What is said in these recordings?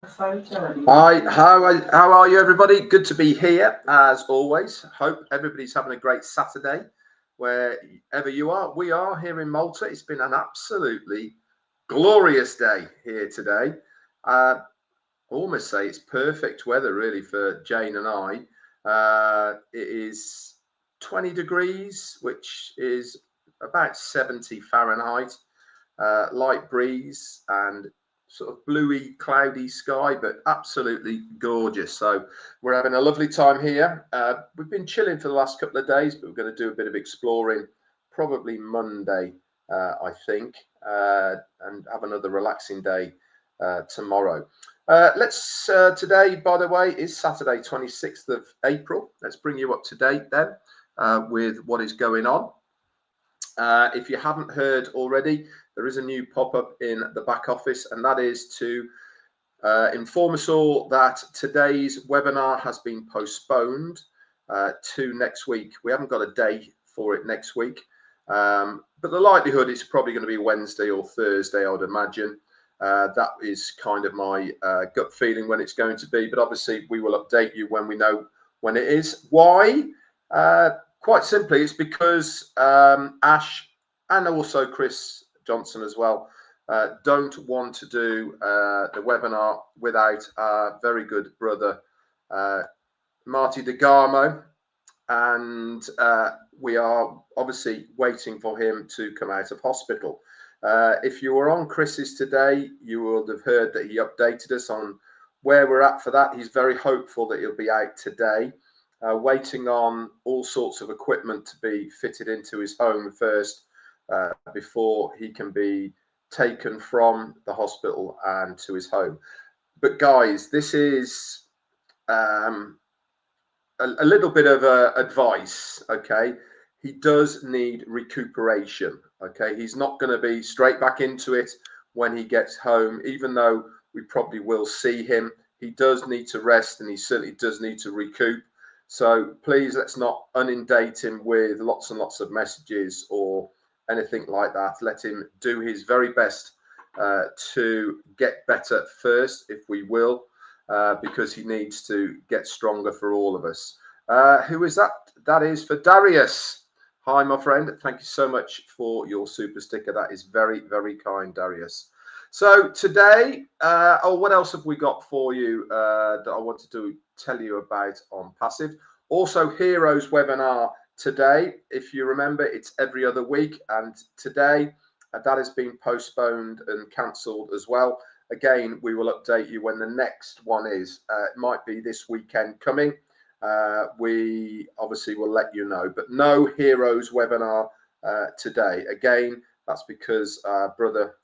Hi, how are you, everybody? Good to be here as always. Hope everybody's having a great Saturday wherever you are. We are here in Malta. It's been an absolutely glorious day here today. I almost say it's perfect weather, really, for Jane and I. It is 20 degrees, which is about 70 Fahrenheit, light breeze, and sort of bluey, cloudy sky, but absolutely gorgeous. So we're having a lovely time here. We've been chilling for the last couple of days, but we're going to do a bit of exploring probably Monday, I think, and have another relaxing day tomorrow. Today, by the way, is Saturday, 26th of April. Let's bring you up to date then with what is going on. If you haven't heard already, there is a new pop-up in the back office, and that is to inform us all that today's webinar has been postponed to next week. We haven't got a day for it next week, but the likelihood is probably going to be Wednesday or Thursday, I would imagine. That is kind of my gut feeling when it's going to be, but obviously we will update you when we know when it is. Why? Quite simply, it's because Ash and also Chris Johnson as well don't want to do the webinar without our very good brother Marty DeGarmo, and we are obviously waiting for him to come out of hospital. If you were on Chris's today, you would have heard that he updated us on where we're at for that. He's very hopeful that he'll be out today. Waiting on all sorts of equipment to be fitted into his home first before he can be taken from the hospital and to his home. But guys, this is a little bit of advice, okay? He does need recuperation, okay? He's not going to be straight back into it when he gets home, even though we probably will see him. He does need to rest, and he certainly does need to recoup. So please, let's not inundate him with lots and lots of messages or anything like that. Let him do his very best to get better first, if we will, because he needs to get stronger for all of us. Who is that? That is for Darius. Hi, my friend. Thank you so much for your super sticker. That is very, very kind, Darius. So today, what else have we got for you that I wanted to tell you about on Passive? Also, Heroes webinar today. If you remember, it's every other week, and today that has been postponed and cancelled as well. Again, we will update you when the next one is. It might be this weekend coming. We obviously will let you know, but no Heroes webinar today. Again, that's because brother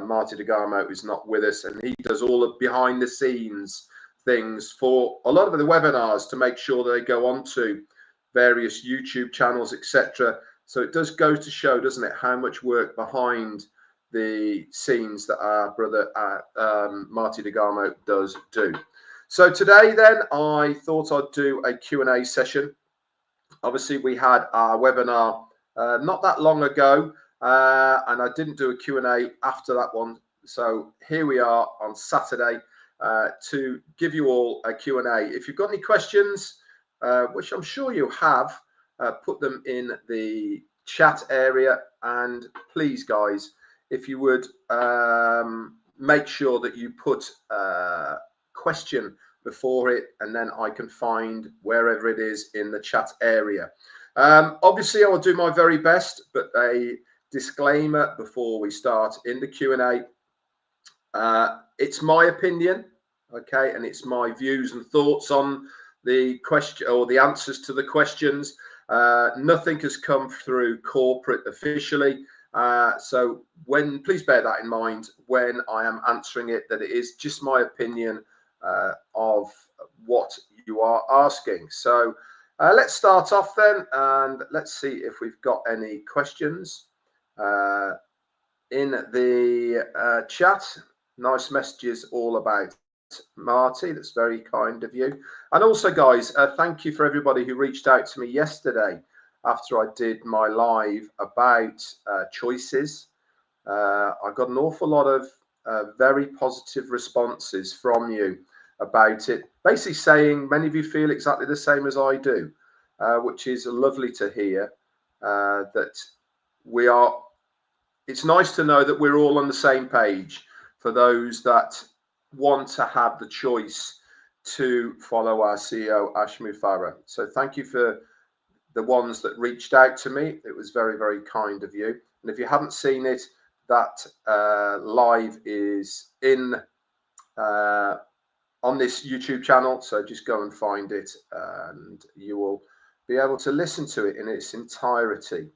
Marty DeGarmo is not with us, and he does all the behind the scenes things for a lot of the webinars to make sure they go on to various YouTube channels, etc. So it does go to show, doesn't it, how much work behind the scenes that our brother Marty DeGarmo does do. So today then, I thought I'd do a Q&A session. Obviously, we had our webinar not that long ago, and I didn't do a Q&A after that one. So here we are on Saturday to give you all a Q&A. If you've got any questions, which I'm sure you have, put them in the chat area. And please, guys, if you would make sure that you put question before it, and then I can find wherever it is in the chat area. Obviously, I will do my very best, but a disclaimer before we start in the Q&A. It's my opinion, okay, and it's my views and thoughts on the question or the answers to the questions. Nothing has come through corporate officially, so please bear that in mind when I am answering it, that it is just my opinion of what you are asking. So let's start off then, and let's see if we've got any questions in the chat. Nice messages all about Marty. That's very kind of you. And also, guys, thank you for everybody who reached out to me yesterday after I did my live about choices. I got an awful lot of very positive responses from you about it, basically saying many of you feel exactly the same as I do, which is lovely to hear. That we are, it's nice to know that we're all on the same page for those that want to have the choice to follow our CEO Ashmu Farah. So thank you for the ones that reached out to me. It was very, very kind of you. And if you haven't seen it, that live is in on this YouTube channel, so just go and find it and you will be able to listen to it in its entirety.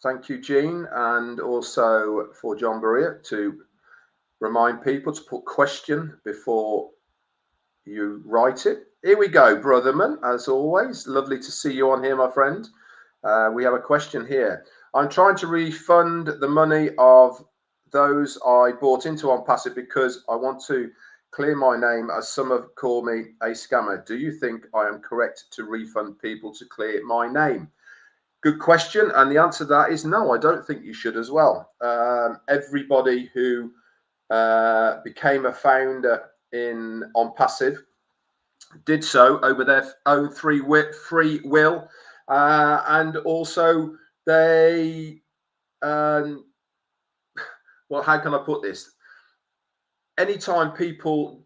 Thank you, Jean, and also for John Berea to remind people to put question before you write it. Here we go, Brotherman, as always. Lovely to see you on here, my friend. We have a question here. I'm trying to refund the money of those I bought into on passive because I want to clear my name, as some have called me a scammer. Do you think I am correct to refund people to clear my name? Good question, and the answer to that is no, I don't think you should as well. Everybody who became a founder on passive did so over their own free will, and also they well, how can I put this? Anytime people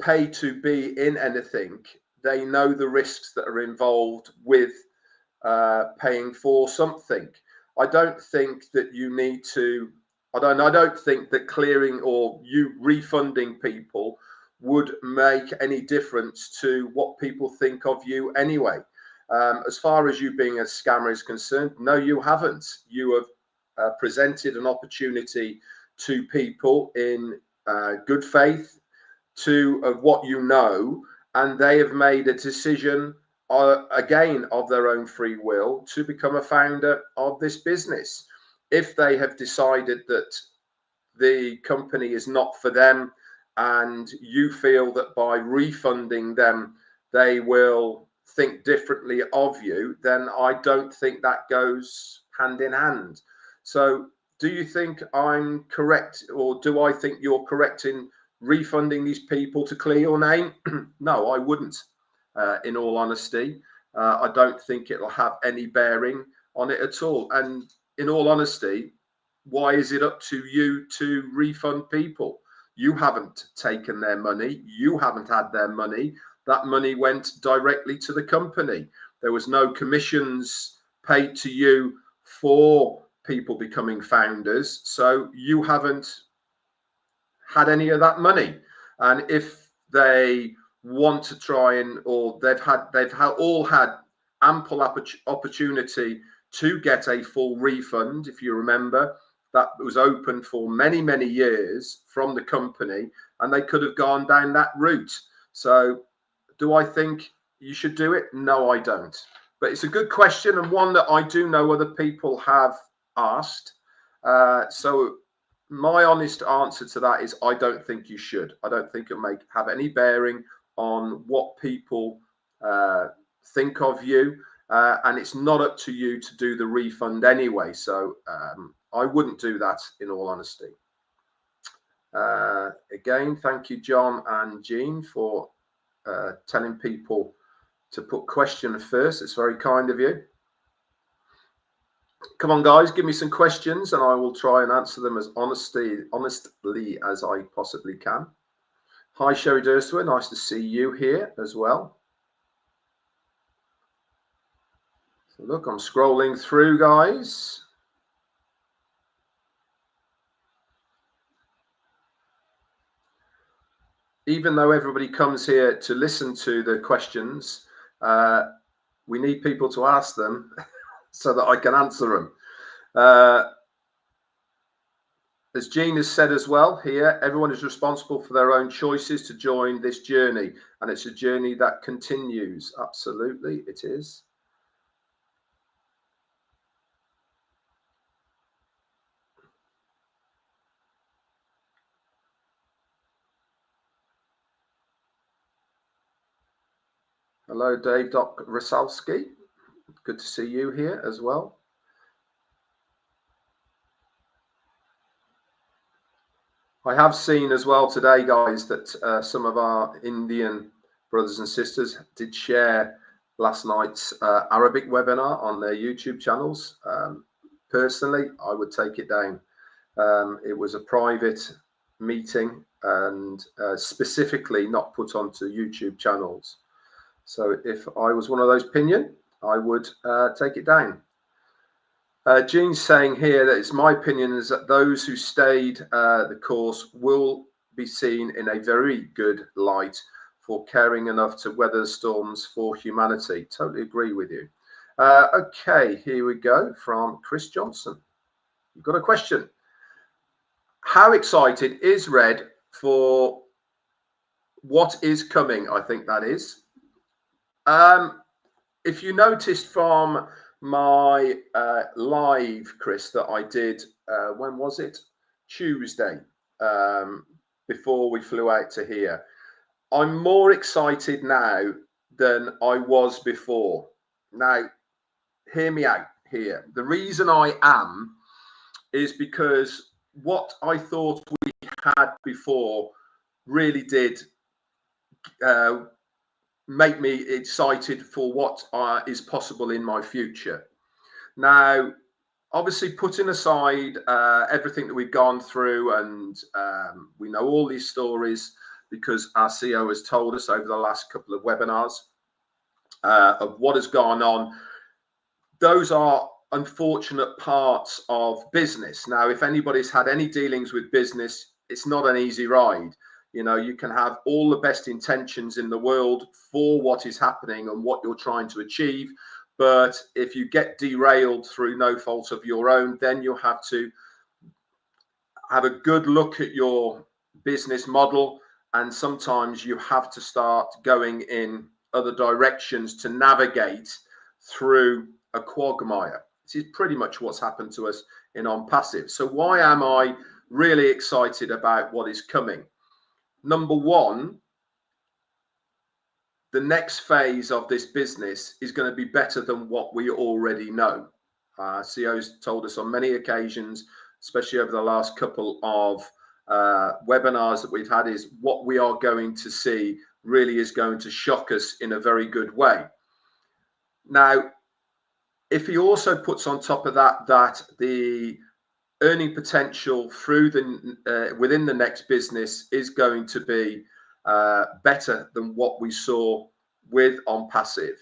pay to be in anything, they know the risks that are involved with paying for something. I don't think that you need to, I don't think that clearing or you refunding people would make any difference to what people think of you anyway. As far as you being a scammer is concerned, no, you haven't. You have presented an opportunity to people in good faith of what you know, and they have made a decision again of their own free will to become a founder of this business. If they have decided that the company is not for them and you feel that by refunding them they will think differently of you, then I don't think that goes hand in hand. So do you think I'm correct, or do I think you're correct in refunding these people to clear your name? No, I wouldn't. In all honesty, I don't think it'll have any bearing on it at all. And in all honesty, why is it up to you to refund people? You haven't taken their money. You haven't had their money. That money went directly to the company. There was no commissions paid to you for people becoming founders. So you haven't had any of that money. And if they want to try and, or they've all had ample opportunity to get a full refund. If you remember, that was open for many, many years from the company, and they could have gone down that route. So do I think you should do it? No, I don't. But it's a good question, and one that I do know other people have asked. So my honest answer to that is I don't think you should. I don't think it'll have any bearing on what people think of you, and it's not up to you to do the refund anyway. So I wouldn't do that, in all honesty. Again, thank you, John and Jean, for telling people to put question first. It's very kind of you. Come on, guys, give me some questions and I will try and answer them as honestly as I possibly can. Hi, Sherry Durstway, nice to see you here as well. So look, I'm scrolling through, guys. Even though everybody comes here to listen to the questions, we need people to ask them so that I can answer them. As Jean has said as well here, everyone is responsible for their own choices to join this journey, and it's a journey that continues. Absolutely, it is. Hello, Dave Doc Rasalski. Good to see you here as well. I have seen as well today, guys, that some of our Indian brothers and sisters did share last night's Arabic webinar on their YouTube channels. Personally, I would take it down. It was a private meeting and specifically not put onto YouTube channels. So if I was one of those opinion, I would take it down. Jean's saying here that it's my opinion is that those who stayed the course will be seen in a very good light for caring enough to weather storms for humanity. Totally agree with you. Okay, here we go from Chris Johnson. You've got a question. How excited is Red for what is coming? I think that is. If you noticed from my live, Chris, that I did, when was it? Tuesday, before we flew out to here. I'm more excited now than I was before. Now, hear me out here. The reason I am is because what I thought we had before really did make me excited for what is possible in my future. Now, obviously, putting aside everything that we've gone through, and we know all these stories because our CEO has told us over the last couple of webinars of what has gone on. Those are unfortunate parts of business. Now, if anybody's had any dealings with business, it's not an easy ride. You know, you can have all the best intentions in the world for what is happening and what you're trying to achieve. But if you get derailed through no fault of your own, then you have to have a good look at your business model. And sometimes you have to start going in other directions to navigate through a quagmire. This is pretty much what's happened to us in On Passive. So why am I really excited about what is coming? Number one, the next phase of this business is going to be better than what we already know. CEO's told us on many occasions, especially over the last couple of webinars that we've had, is what we are going to see really is going to shock us in a very good way. Now, if he also puts on top of that, that the earning potential through the within the next business is going to be better than what we saw with On Passive.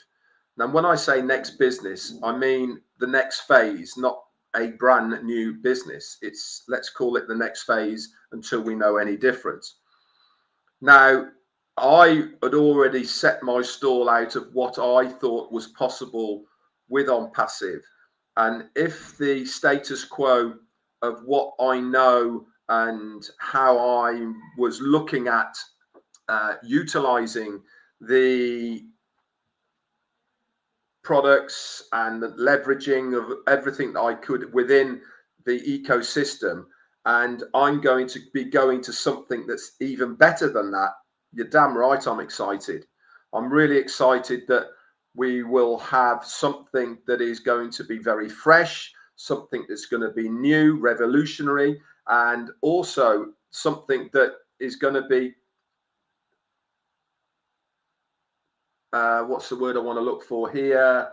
Now, when I say next business, I mean the next phase, not a brand new business. It's, let's call it the next phase until we know any difference. Now, I had already set my stall out of what I thought was possible with On Passive. And if the status quo of what I know and how I was looking at utilizing the products and the leveraging of everything that I could within the ecosystem, and I'm going to be going to something that's even better than that, you're damn right I'm excited. I'm really excited that we will have something that is going to be very fresh, something that's going to be new, revolutionary, and also something that is going to be what's the word I want to look for here?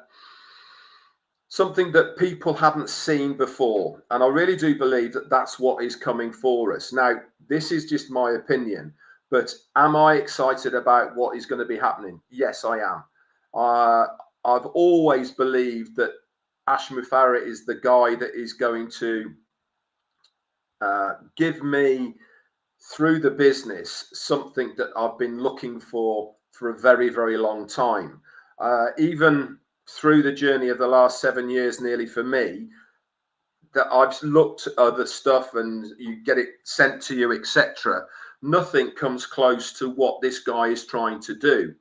Something that people haven't seen before. And I really do believe that that's what is coming for us. Now, this is just my opinion, but am I excited about what is going to be happening? Yes, I am. I've always believed that Ash Mufareh is the guy that is going to give me, through the business, something that I've been looking for a very, very long time. Even through the journey of the last 7 years, nearly for me, that I've looked at other stuff and you get it sent to you, etc. Nothing comes close to what this guy is trying to do.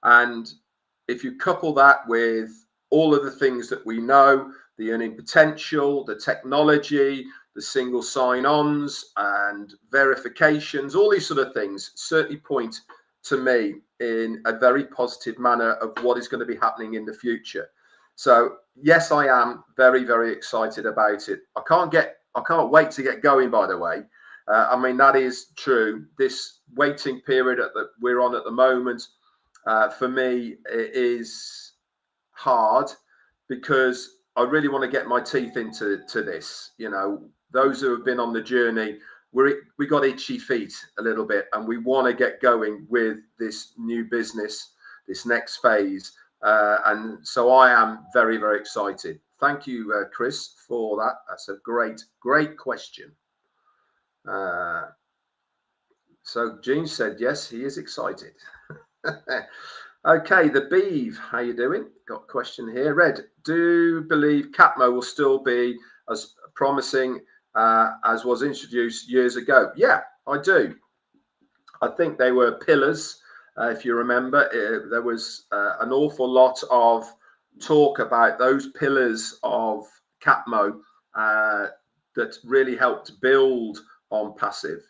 And if you couple that with all of the things that we know, the earning potential, the technology, the single sign-ons and verifications, all these sort of things certainly point to me in a very positive manner of what is going to be happening in the future. So yes, I am very, very excited about it. I can't wait to get going, by the way. I mean, that is true. This waiting period that we're on at the moment, for me, it is hard because I really want to get my teeth into this. You know, those who have been on the journey, we got itchy feet a little bit, and we want to get going with this new business, this next phase. And so I am very, very excited. Thank you, Chris, for that. That's a great question. So Gene said, yes, he is excited. Okay, the Beeve, how you doing? Got a question here. Red, do you believe Capo will still be as promising as was introduced years ago? Yeah, I do. I think they were pillars. If you remember, there was an awful lot of talk about those pillars of Capo that really helped build on passive.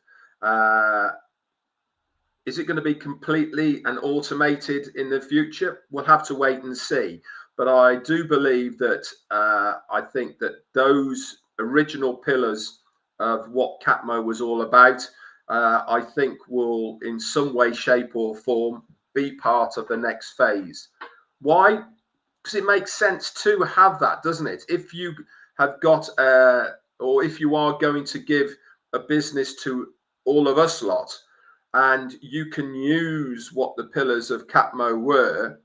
Is it going to be completely and automated in the future? We'll have to wait and see. But I do believe that I think that those original pillars of what Capo was all about, I think will in some way, shape or form be part of the next phase. Why? Because it makes sense to have that, doesn't it? If you have got, or if you are going to give a business to all of us lot, and you can use what the pillars of Capo were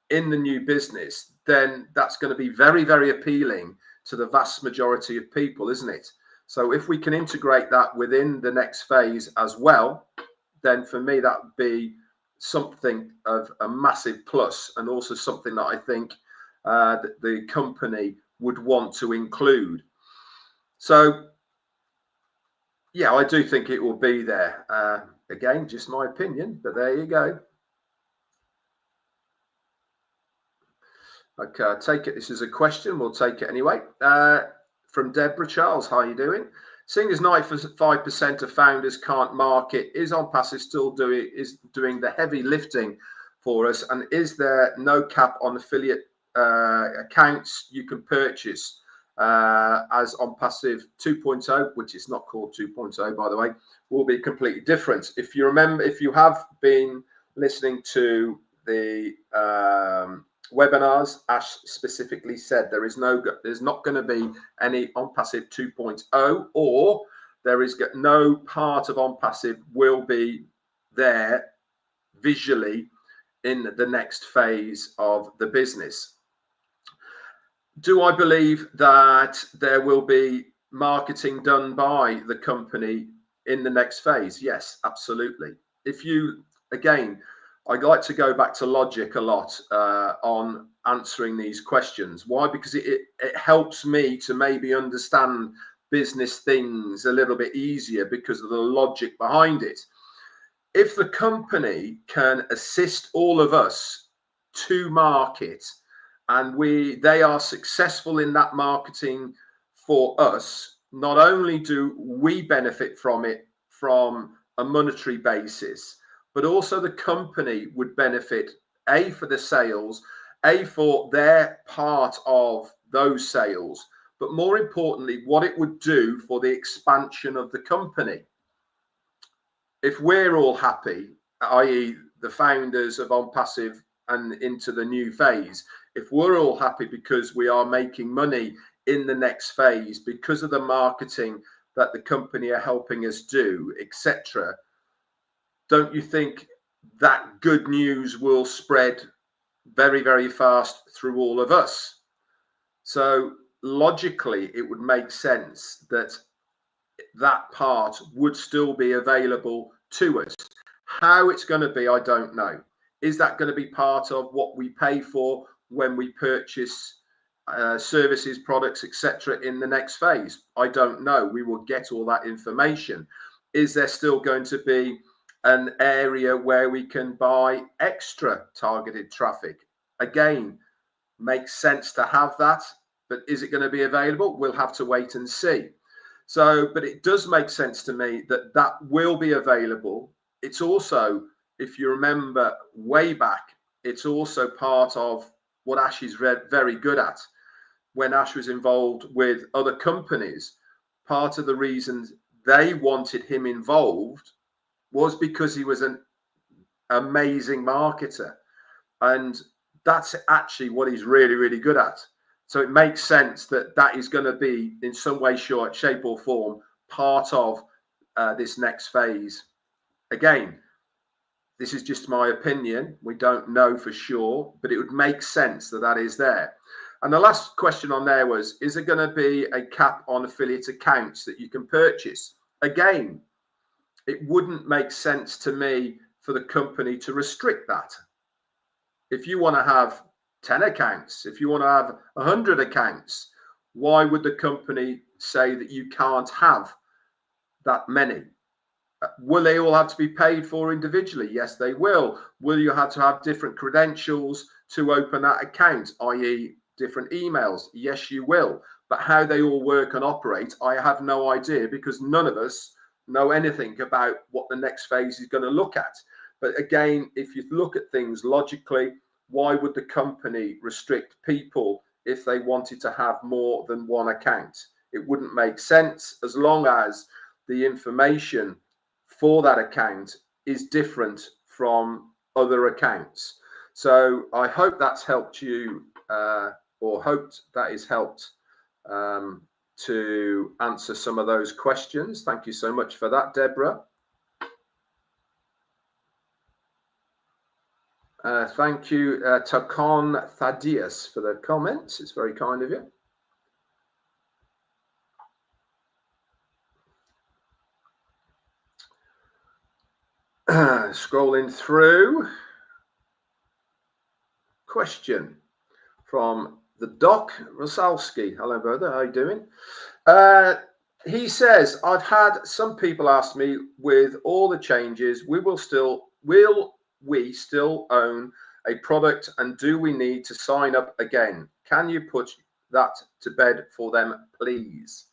in the new business, then that's going to be very, very appealing to the vast majority of people, isn't it? So if we can integrate that within the next phase as well, then for me, that would be something of a massive plus, and also something that I think that the company would want to include. So yeah, I do think it will be there. Again, just my opinion, but there you go. Okay, I'll take it. This is a question. We'll take it anyway. From Deborah Charles, how are you doing? Seeing as 95% of founders can't market, is OnPassive still doing the heavy lifting for us? And is there no cap on affiliate accounts you can purchase? As OnPassive 2.0, which is not called 2.0 by the way, will be completely different. If you remember, if you have been listening to the webinars, Ash specifically said there's not going to be any OnPassive 2.0, or there is no part of OnPassive will be there visually in the next phase of the business. Do I believe that there will be marketing done by the company in the next phase? Yes, absolutely. If you, again, I like to go back to logic a lot on answering these questions. Why? Because it helps me to maybe understand business things a little bit easier because of the logic behind it. If the company can assist all of us to market, and they are successful in that marketing for us, not only do we benefit from it from a monetary basis, but also the company would benefit, A, for the sales, A, for their part of those sales, but more importantly, what it would do for the expansion of the company. If we're all happy, i.e. the founders of OnPassive and into the new phase, if we're all happy because we are making money in the next phase because of the marketing that the company are helping us do, etc., don't you think that good news will spread very, very fast through all of us? So logically, it would make sense that that part would still be available to us. How it's going to be, I don't know. Is that going to be part of what we pay for when we purchase services, products, etc. in the next phase? I don't know. We will get all that information. Is there still going to be an area where we can buy extra targeted traffic? Again, makes sense to have that, but is it going to be available? We'll have to wait and see. So, but it does make sense to me that that will be available. It's also, if you remember way back, it's also part of what Ash is very good at. When Ash was involved with other companies, part of the reasons they wanted him involved was because he was an amazing marketer. And that's actually what he's really, really good at. So it makes sense that that is going to be in some way, shape or form part of this next phase. Again, this is just my opinion. We don't know for sure, but it would make sense that that is there. And the last question on there was, is there going to be a cap on affiliate accounts that you can purchase? Again, it wouldn't make sense to me for the company to restrict that. If you want to have 10 accounts, if you want to have 100 accounts, why would the company say that you can't have that many? Will they all have to be paid for individually? Yes, they will. Will you have to have different credentials to open that account, i.e. different emails? Yes, you will. But how they all work and operate, I have no idea, because none of us know anything about what the next phase is going to look at. But again, if you look at things logically, why would the company restrict people if they wanted to have more than one account? It wouldn't make sense, as long as the information for that account is different from other accounts. So I hope that's helped you, or hoped that has helped to answer some of those questions. Thank you so much for that, Deborah. Thank you, Takon Thaddeus, for the comments. It's very kind of you. Scrolling through. Question from the Doc Rosalski. Hello, brother. How are you doing? He says, I've had some people ask me, with all the changes, will we still own a product, and do we need to sign up again? Can you put that to bed for them, please?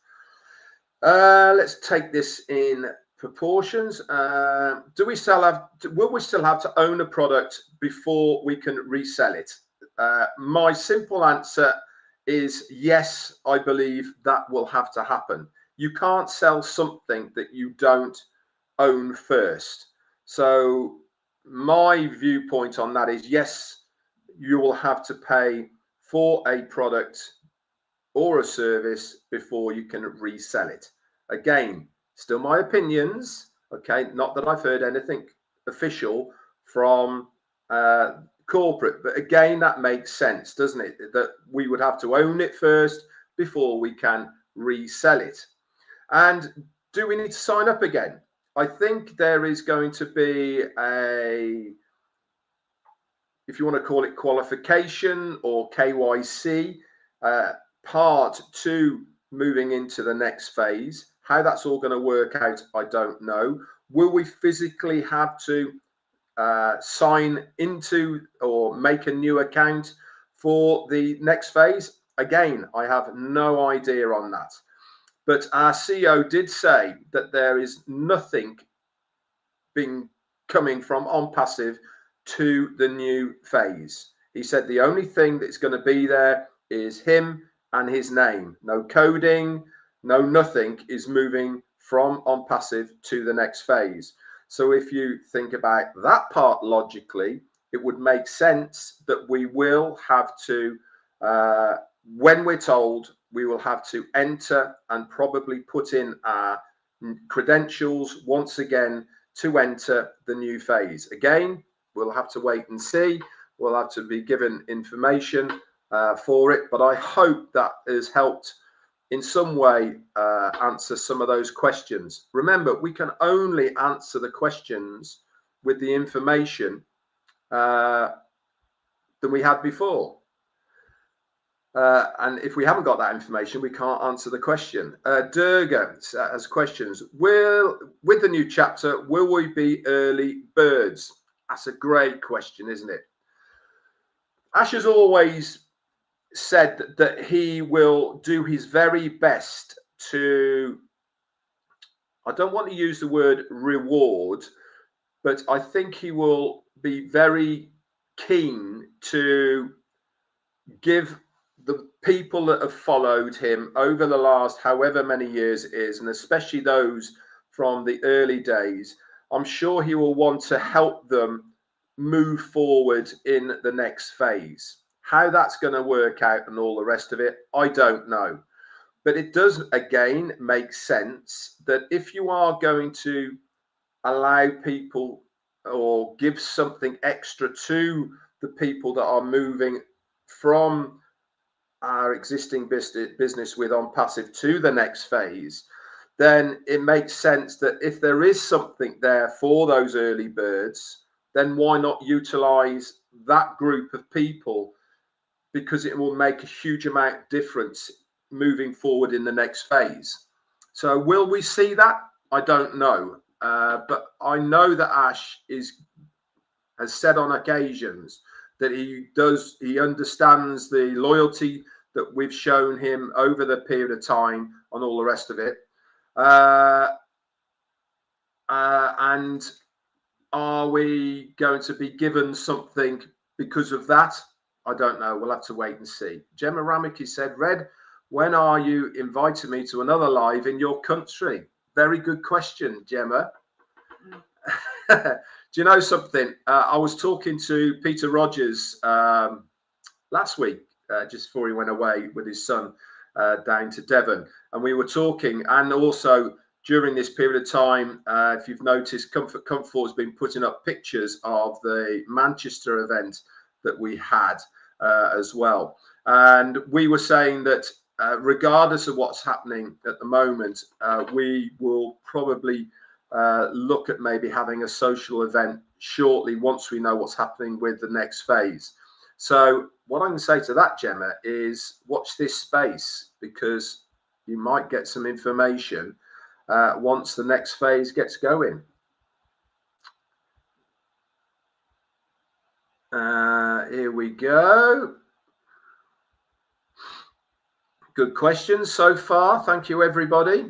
Let's take this in proportions. Will we still have to own a product before we can resell it? My simple answer is yes. I believe that will have to happen. You can't sell something that you don't own first. So my viewpoint on that is yes, you will have to pay for a product or a service before you can resell it. Again, still my opinions, okay? Not that I've heard anything official from corporate, but again, that makes sense, doesn't it? That we would have to own it first before we can resell it. And do we need to sign up again? I think there is going to be a, if you want to call it qualification or KYC, part to moving into the next phase. How that's all going to work out, I don't know. Will we physically have to sign into or make a new account for the next phase? Again, I have no idea on that. But our CEO did say that there is nothing being coming from OnPassive to the new phase. He said the only thing that's going to be there is him and his name. No coding, no nothing is moving from OnPassive to the next phase. So if you think about that part logically, it would make sense that we will have to, when we're told, we will have to enter and probably put in our credentials once again to enter the new phase. Again, we'll have to wait and see. We'll have to be given information for it, but I hope that has helped in some way answer some of those questions. Remember, we can only answer the questions with the information that we had before. And if we haven't got that information, we can't answer the question. Durga has questions. With the new chapter, will we be early birds? That's a great question, isn't it? Ash has always said that he will do his very best to, I don't want to use the word reward, but I think he will be very keen to give the people that have followed him over the last however many years it is, and especially those from the early days, I'm sure he will want to help them move forward in the next phase. How that's going to work out and all the rest of it, I don't know. But it does, again, make sense that if you are going to allow people or give something extra to the people that are moving from our existing business with on passive to the next phase, then it makes sense that if there is something there for those early birds, then why not utilize that group of people, because it will make a huge amount of difference moving forward in the next phase. So will we see that? I don't know. But I know that Ash has said on occasions that he understands the loyalty that we've shown him over the period of time and all the rest of it. And are we going to be given something because of that? I don't know. We'll have to wait and see. Gemma Ramiki said, Red, when are you inviting me to another live in your country? Very good question, Gemma. Do you know something? I was talking to Peter Rogers last week, just before he went away with his son down to Devon. And we were talking, and also during this period of time, if you've noticed, Comfort has been putting up pictures of the Manchester event that we had as well. And we were saying that regardless of what's happening at the moment, we will probably look at maybe having a social event shortly once we know what's happening with the next phase. So what I'm going to say to that, Gemma, is watch this space, because you might get some information once the next phase gets going. Here we go. Good questions so far. Thank you, everybody.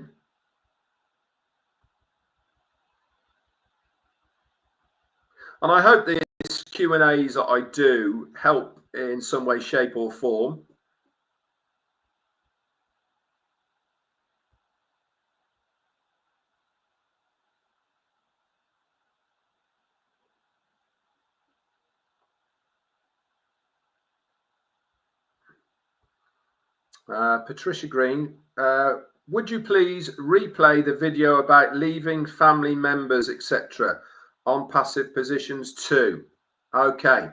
And I hope these Q&As that I do help in some way, shape or form. Patricia Green, would you please replay the video about leaving family members, etc., on passive positions too? Okay.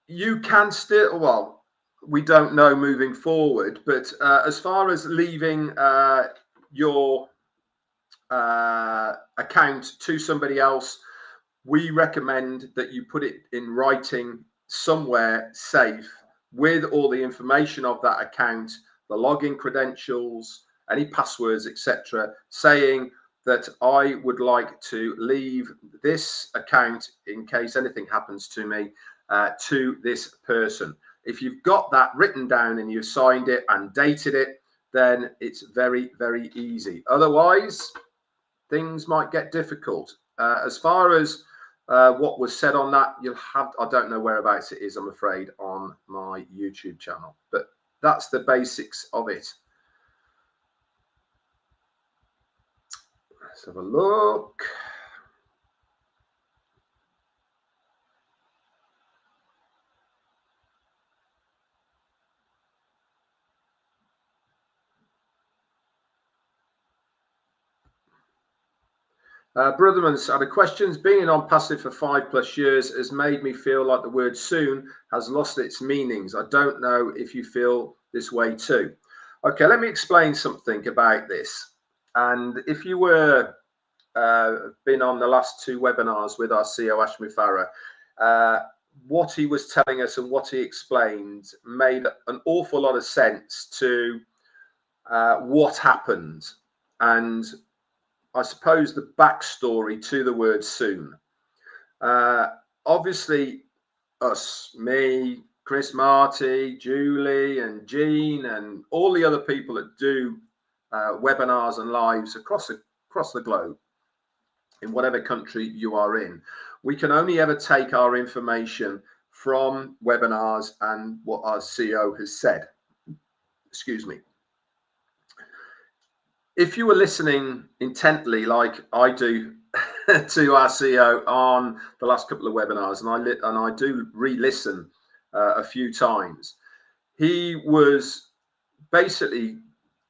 You can still, well, we don't know moving forward, but as far as leaving your account to somebody else, we recommend that you put it in writing somewhere safe with all the information of that account, the login credentials, any passwords, etc., saying that I would like to leave this account in case anything happens to me to this person. If you've got that written down and you've signed it and dated it, then it's very, very easy. Otherwise, things might get difficult. As far as what was said on that, you'll have, I don't know whereabouts it is, I'm afraid, on my YouTube channel, but that's the basics of it. Let's have a look. Brotherman's had a question. Being on passive for 5+ years has made me feel like the word soon has lost its meanings. I don't know if you feel this way too. Okay, let me explain something about this. And if you were been on the last 2 webinars with our CEO Ashmi Farah, what he was telling us and what he explained made an awful lot of sense to what happened, and I suppose the backstory to the word soon. Obviously, us, me, Chris Marty, Julie and Jean and all the other people that do webinars and lives across the globe, in whatever country you are in, we can only ever take our information from webinars and what our CEO has said. Excuse me. If you were listening intently, like I do, to our CEO on the last couple of webinars, and I do re-listen a few times, he was basically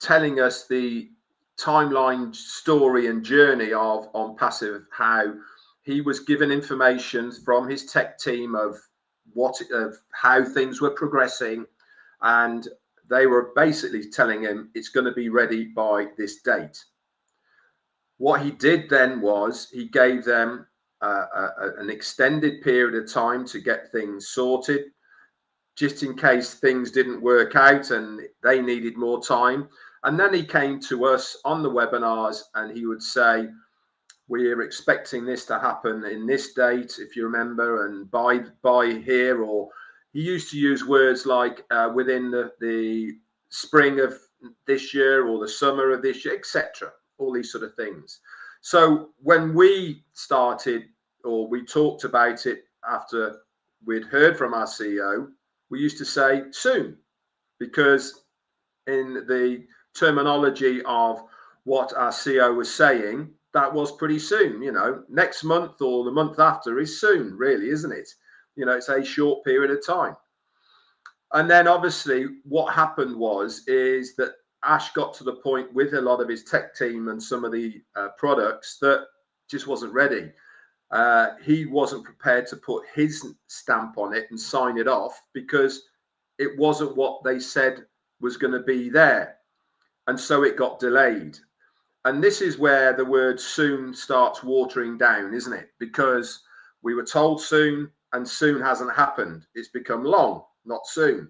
telling us the timeline, story, and journey of On Passive, how he was given information from his tech team of how things were progressing, and they were basically telling him it's going to be ready by this date. What he did then was he gave them an extended period of time to get things sorted, just in case things didn't work out and they needed more time. And then he came to us on the webinars and he would say, we're expecting this to happen in this date, if you remember, and by here. Or he used to use words like within the spring of this year or the summer of this year, etc. All these sort of things. So when we started, or we talked about it after we'd heard from our CEO, we used to say soon, because in the terminology of what our CEO was saying, that was pretty soon. You know, next month or the month after is soon, really, isn't it? You know, it's a short period of time. And then obviously what happened is that Ash got to the point with a lot of his tech team and some of the products that just wasn't ready. He wasn't prepared to put his stamp on it and sign it off because it wasn't what they said was going to be there. And so it got delayed. And this is where the word soon starts watering down, isn't it? Because we were told soon and soon hasn't happened. It's become long, not soon.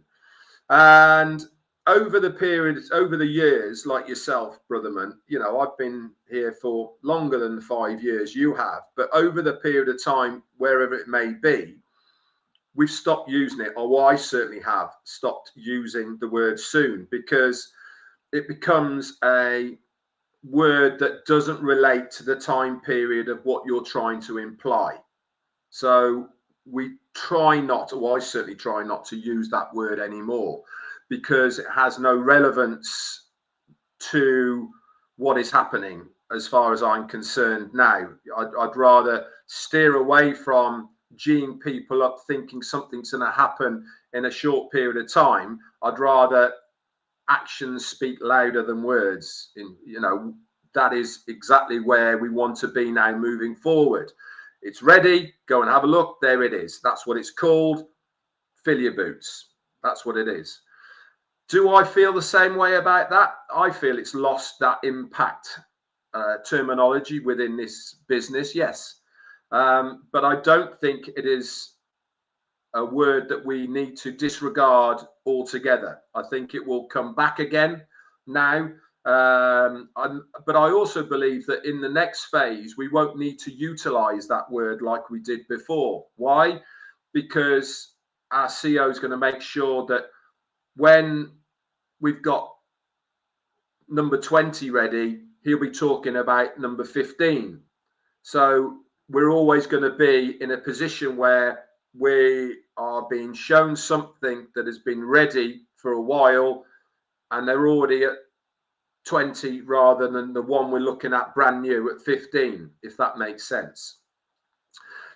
And over the years, like yourself, Brotherman, you know, I've been here for longer than 5 years, you have, but over the period of time, wherever it may be, we've stopped using it, or I certainly have stopped using the word soon, because it becomes a word that doesn't relate to the time period of what you're trying to imply. So we try not, or I certainly try not to use that word anymore, because it has no relevance to what is happening as far as I'm concerned now. I'd rather steer away from geeing people up thinking something's going to happen in a short period of time. I'd rather actions speak louder than words. You know, that is exactly where we want to be now moving forward. It's ready, go and have a look, there it is. That's what it's called. Fill your boots. That's what it is. Do I feel the same way about that? I feel it's lost that impact terminology within this business, yes. But I don't think it is a word that we need to disregard altogether. I think it will come back again now. But I also believe that in the next phase, we won't need to utilize that word like we did before. Why? Because our CEO is going to make sure that when we've got number 20 ready, he'll be talking about number 15. So we're always going to be in a position where we are being shown something that has been ready for a while and they're already at 20 rather than the one we're looking at brand new at 15, if that makes sense.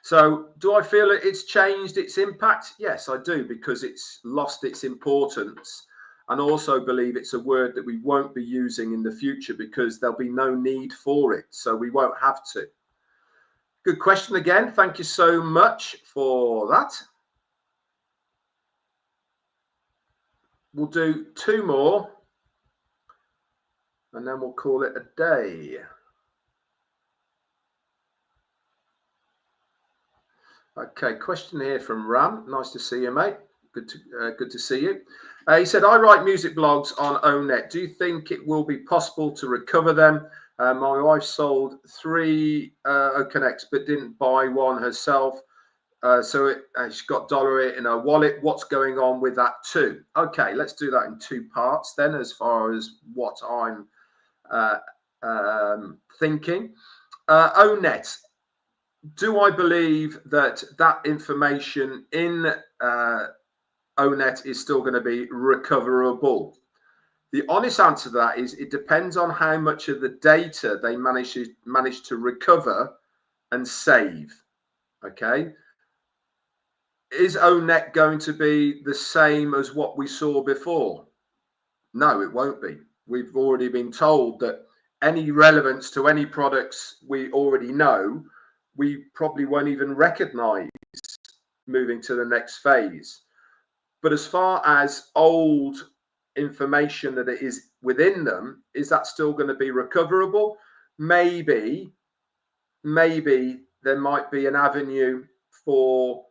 So do I feel that it's changed its impact? Yes, I do, because it's lost its importance, and also believe it's a word that we won't be using in the future because there'll be no need for it. So we won't have to. Good question again. Thank you so much for that. We'll do 2 more and then we'll call it a day. Okay, question here from Ram. Nice to see you, mate. Good to see you. He said, I write music blogs on ONET. Do you think it will be possible to recover them? My wife sold 3 Connects but didn't buy one herself. So she's got $1 in her wallet. What's going on with that too? Okay, let's do that in 2 parts then, as far as what I'm thinking. ONET. do I believe that that information in ONET is still going to be recoverable? The honest answer to that is it depends on how much of the data they manage to recover and save. Okay. Is ONET going to be the same as what we saw before? No, it won't be. We've already been told that any relevance to any products we already know, we probably won't even recognize moving to the next phase. But as far as old information that it is within them, is that still going to be recoverable? Maybe there might be an avenue for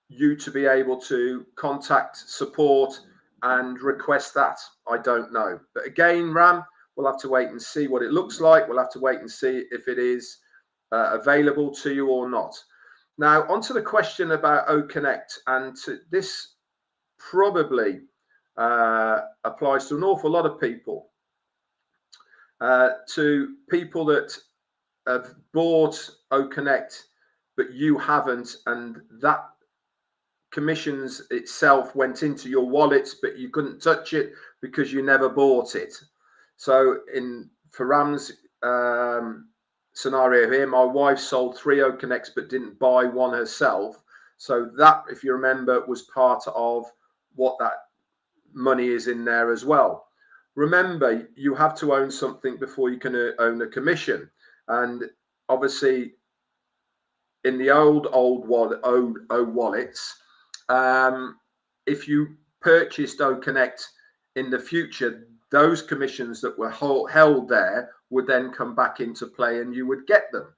you to be able to contact support and request that. I don't know. But again, Ram, we'll have to wait and see what it looks like. We'll have to wait and see if it is available to you or not. Now, onto the question about OConnect, and this probably applies to an awful lot of people. To people that have bought OConnect, but you haven't, and that commissions itself went into your wallets, but you couldn't touch it because you never bought it. So for Ram's scenario here, my wife sold 3 OConnects but didn't buy one herself. So that, if you remember, was part of what that money is in there as well. Remember, you have to own something before you can own a commission. And obviously, in the old wallets, if you purchased OConnect in the future, those commissions that were held there would then come back into play and you would get them.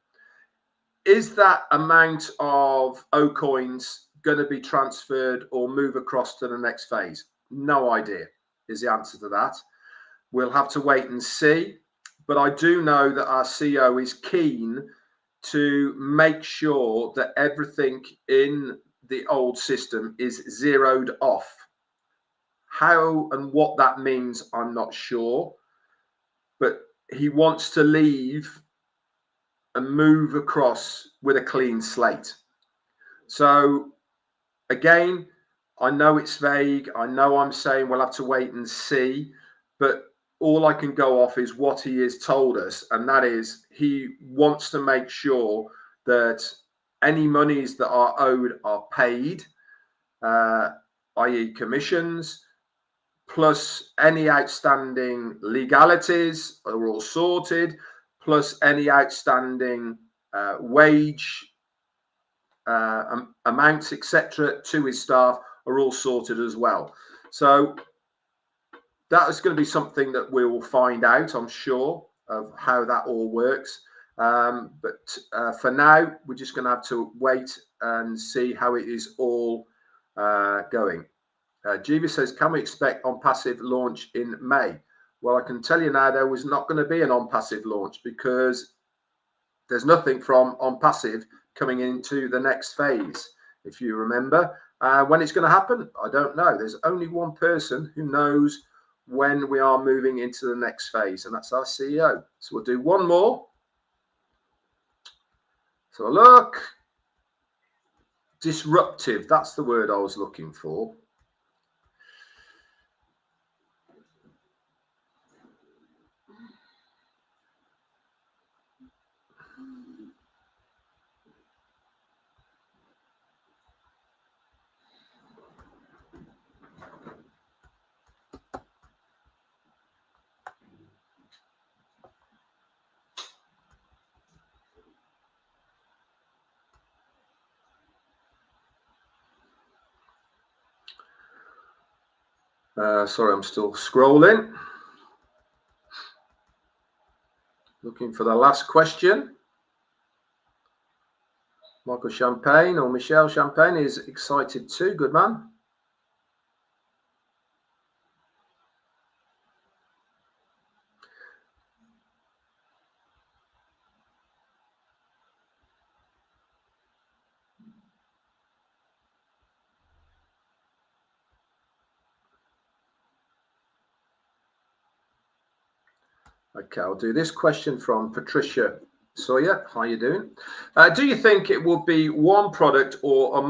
Is that amount of O coins going to be transferred or move across to the next phase? No idea is the answer to that. We'll have to wait and see. But I do know that our CEO is keen to make sure that everything in the old system is zeroed off. How and what that means, I'm not sure. But he wants to leave and move across with a clean slate. So again, I know it's vague. I know I'm saying we'll have to wait and see, but all I can go off is what he has told us, and that is he wants to make sure that any monies that are owed are paid, i.e. commissions, plus any outstanding legalities are all sorted, plus any outstanding wage amounts, etc., to his staff are all sorted as well. So that is going to be something that we will find out, I'm sure, of how that all works. But for now, we're just going to have to wait and see how it is all going. Jeeva says, can we expect on-passive launch in May? Well, I can tell you now there was not going to be an on-passive launch because there's nothing from on-passive coming into the next phase. If you remember, when it's going to happen, I don't know. There's only one person who knows when we are moving into the next phase, and that's our CEO. So we'll do one more. So look, disruptive, that's the word I was looking for. Sorry, I'm still scrolling. Looking for the last question. Michael Champagne or Michelle Champagne is excited too. Good man. Okay, I'll do this question from Patricia So yeah, how you doing? Do you think it will be one product or a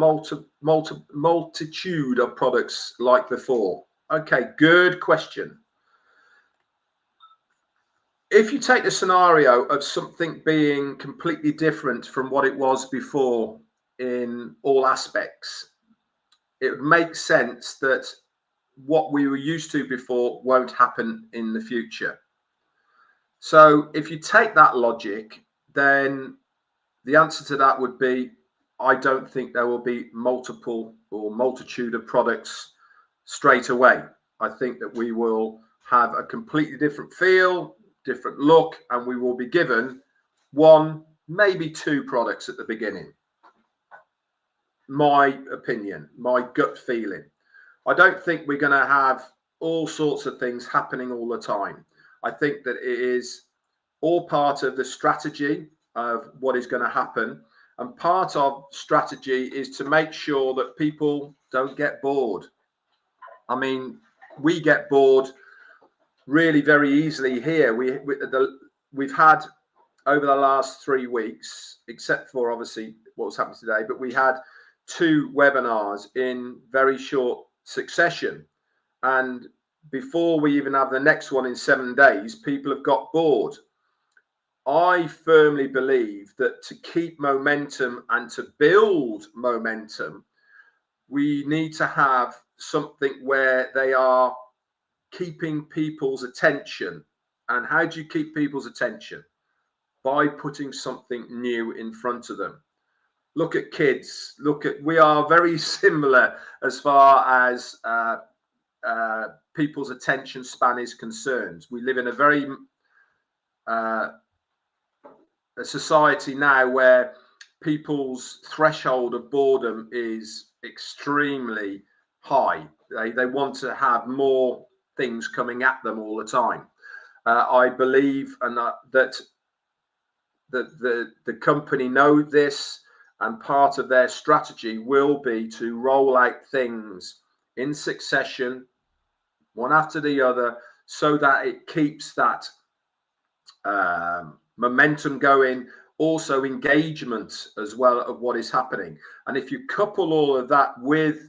multitude of products like before? Okay, good question. If you take the scenario of something being completely different from what it was before in all aspects, it would make sense that what we were used to before won't happen in the future. So if you take that logic, then the answer to that would be, I don't think there will be multiple or multitude of products straight away. I think that we will have a completely different feel, different look, and we will be given one, maybe two products at the beginning. My opinion, my gut feeling. I don't think we're going to have all sorts of things happening all the time. I think that it is all part of the strategy of what is going to happen. And part of strategy is to make sure that people don't get bored. I mean, we get bored really very easily here. We've had over the last 3 weeks, except for obviously what's happened today, but we had 2 webinars in very short succession. And before we even have the next one in 7 days, people have got bored. I firmly believe that to keep momentum and to build momentum, we need to have something where they are keeping people's attention. And how do you keep people's attention? By putting something new in front of them. Look at kids. We are very similar as far as people's attention span is concerned. We live in a very a society now where people's threshold of boredom is extremely high. They want to have more things coming at them all the time. I believe that the company know this, and part of their strategy will be to roll out things in succession, one after the other, so that it keeps that momentum going, also engagement as well of what is happening. And if you couple all of that with,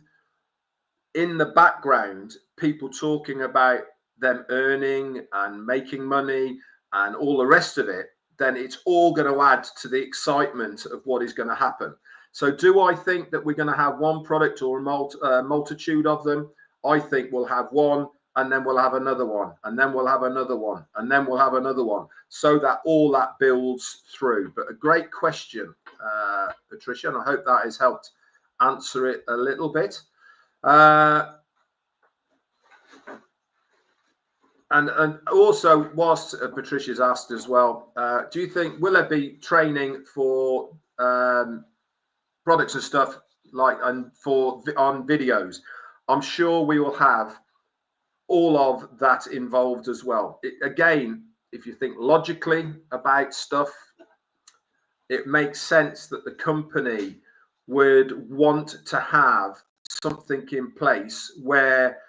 in the background, people talking about them earning and making money and all the rest of it, then it's all going to add to the excitement of what is going to happen. So do I think that we're going to have one product or a multitude of them? I think we'll have one, and then we'll have another one, and then we'll have another one, and then we'll have another one, so that all that builds through. But a great question, Patricia, and I hope that has helped answer it a little bit. And also, whilst Patricia's asked as well, do you think, will there be training for products and stuff like on videos? I'm sure we will have all of that involved as well. Again, if you think logically about stuff, it makes sense that the company would want to have something in place where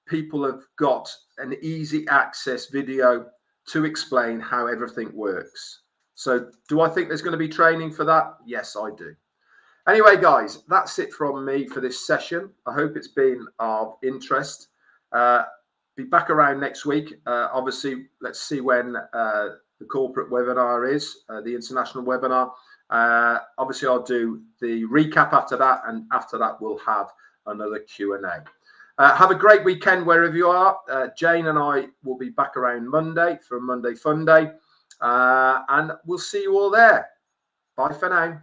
people have got an easy access video to explain how everything works. So do I think there's going to be training for that? Yes, I do. Anyway, guys, that's it from me for this session. I hope it's been of interest. Be back around next week. Obviously, let's see when the corporate webinar is, the international webinar. Obviously, I'll do the recap after that, and after that, we'll have another Q&A. Have a great weekend wherever you are. Jane and I will be back around Monday for a Monday Fun Day, and we'll see you all there. Bye for now.